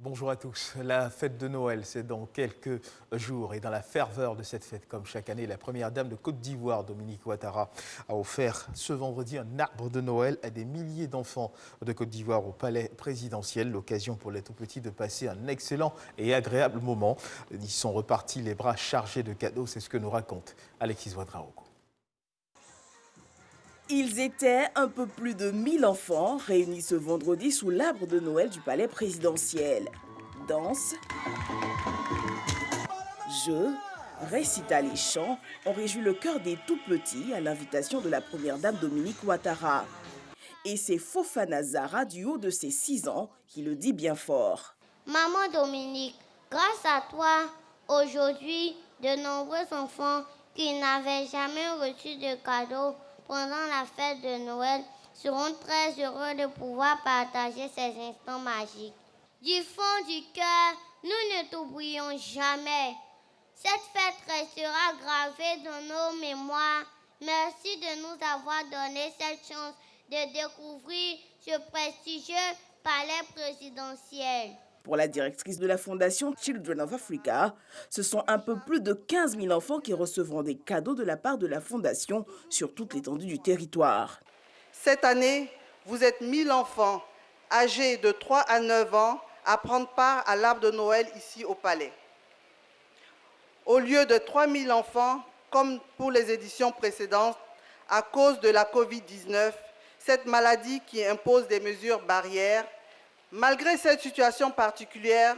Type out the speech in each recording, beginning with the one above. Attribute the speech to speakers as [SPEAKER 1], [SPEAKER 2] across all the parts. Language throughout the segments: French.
[SPEAKER 1] Bonjour à tous. La fête de Noël, c'est dans quelques jours. Et dans la ferveur de cette fête, comme chaque année, la première dame de Côte d'Ivoire, Dominique Ouattara, a offert ce vendredi un arbre de Noël à des milliers d'enfants de Côte d'Ivoire au palais présidentiel. L'occasion pour les tout-petits de passer un excellent et agréable moment. Ils sont repartis les bras chargés de cadeaux. C'est ce que nous raconte Alexis Ouadraogo.
[SPEAKER 2] Ils étaient un peu plus de 1000 enfants réunis ce vendredi sous l'arbre de Noël du palais présidentiel. Danse, jeux, récital et chants ont réjoui le cœur des tout-petits à l'invitation de la première dame Dominique Ouattara. Et c'est Fofana Zara du haut de ses 6 ans qui le dit bien fort.
[SPEAKER 3] Maman Dominique, grâce à toi, aujourd'hui, de nombreux enfants qui n'avaient jamais reçu de cadeaux pendant la fête de Noël seront très heureux de pouvoir partager ces instants magiques. Du fond du cœur, nous ne t'oublions jamais. Cette fête restera gravée dans nos mémoires. Merci de nous avoir donné cette chance de découvrir ce prestigieux palais présidentiel.
[SPEAKER 2] Pour la directrice de la fondation Children of Africa, ce sont un peu plus de 15 000 enfants qui recevront des cadeaux de la part de la fondation sur toute l'étendue du territoire.
[SPEAKER 4] Cette année, vous êtes 1000 enfants âgés de 3 à 9 ans à prendre part à l'arbre de Noël ici au palais. Au lieu de 3000 enfants, comme pour les éditions précédentes, à cause de la Covid-19, cette maladie qui impose des mesures barrières. Malgré cette situation particulière,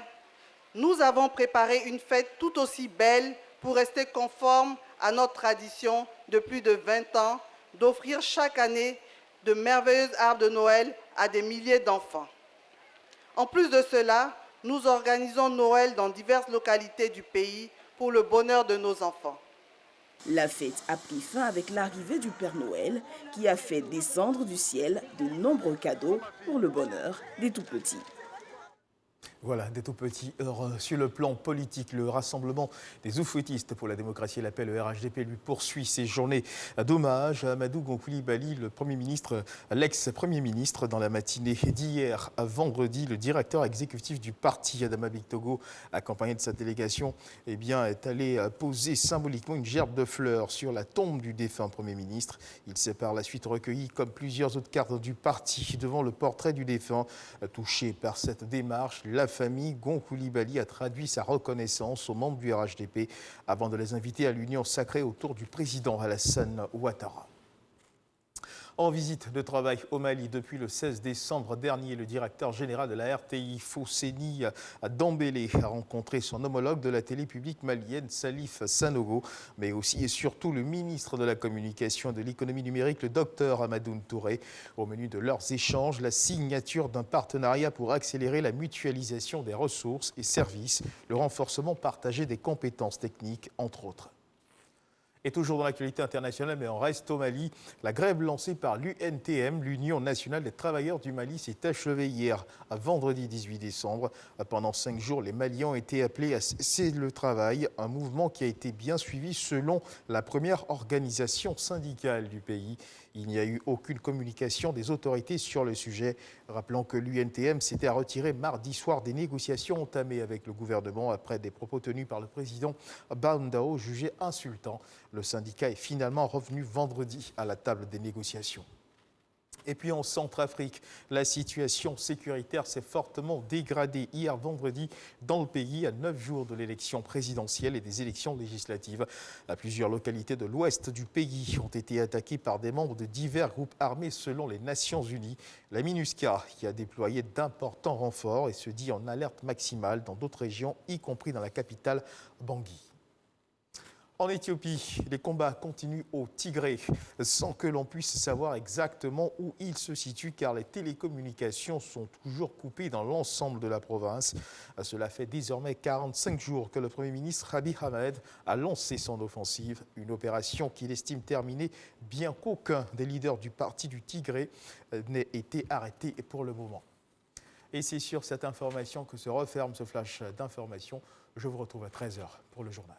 [SPEAKER 4] nous avons préparé une fête tout aussi belle pour rester conforme à notre tradition de plus de 20 ans d'offrir chaque année de merveilleux arbres de Noël à des milliers d'enfants. En plus de cela, nous organisons Noël dans diverses localités du pays pour le bonheur de nos enfants.
[SPEAKER 2] La fête a pris fin avec l'arrivée du Père Noël qui a fait descendre du ciel de nombreux cadeaux pour le bonheur des tout-petits.
[SPEAKER 1] Voilà, des tout-petits heureux. Sur le plan politique, le rassemblement des oufouettistes pour la démocratie et la paix, le RHDP, lui poursuit ses journées d'hommage à Amadou Gon Coulibaly, le Premier ministre, l'ex-Premier ministre. Dans la matinée d'hier à vendredi, le directeur exécutif du parti, Adama Bictogo, accompagné de sa délégation, est allé poser symboliquement une gerbe de fleurs sur la tombe du défunt Premier ministre. Il s'est par la suite recueilli, comme plusieurs autres cadres du parti, devant le portrait du défunt. Touché par cette démarche, la famille Gon Coulibaly a traduit sa reconnaissance aux membres du RHDP avant de les inviter à l'union sacrée autour du président Alassane Ouattara. En visite de travail au Mali depuis le 16 décembre dernier, le directeur général de la RTI, Fousseni Dambélé, a rencontré son homologue de la télé publique malienne, Salif Sanogo, mais aussi et surtout le ministre de la Communication et de l'Économie numérique, le docteur Amadoune Touré. Au menu de leurs échanges, la signature d'un partenariat pour accélérer la mutualisation des ressources et services, le renforcement partagé des compétences techniques, entre autres. Et toujours dans l'actualité internationale, mais on reste au Mali, la grève lancée par l'UNTM, l'Union nationale des travailleurs du Mali, s'est achevée hier, à vendredi 18 décembre. Pendant 5 jours, les Maliens ont été appelés à cesser le travail, un mouvement qui a été bien suivi selon la première organisation syndicale du pays. Il n'y a eu aucune communication des autorités sur le sujet, rappelant que l'UNTM s'était retiré mardi soir des négociations entamées avec le gouvernement après des propos tenus par le président Bandao jugés insultants. Le syndicat est finalement revenu vendredi à la table des négociations. Et puis en Centrafrique, la situation sécuritaire s'est fortement dégradée hier vendredi dans le pays à 9 jours de l'élection présidentielle et des élections législatives. Plusieurs localités de l'ouest du pays ont été attaquées par des membres de divers groupes armés selon les Nations Unies. La MINUSCA qui a déployé d'importants renforts et se dit en alerte maximale dans d'autres régions, y compris dans la capitale Bangui. En Éthiopie, les combats continuent au Tigré sans que l'on puisse savoir exactement où ils se situent car les télécommunications sont toujours coupées dans l'ensemble de la province. Cela fait désormais 45 jours que le Premier ministre Abiy Ahmed a lancé son offensive, une opération qu'il estime terminée bien qu'aucun des leaders du parti du Tigré n'ait été arrêté pour le moment. Et c'est sur cette information que se referme ce flash d'information. Je vous retrouve à 13h pour le journal.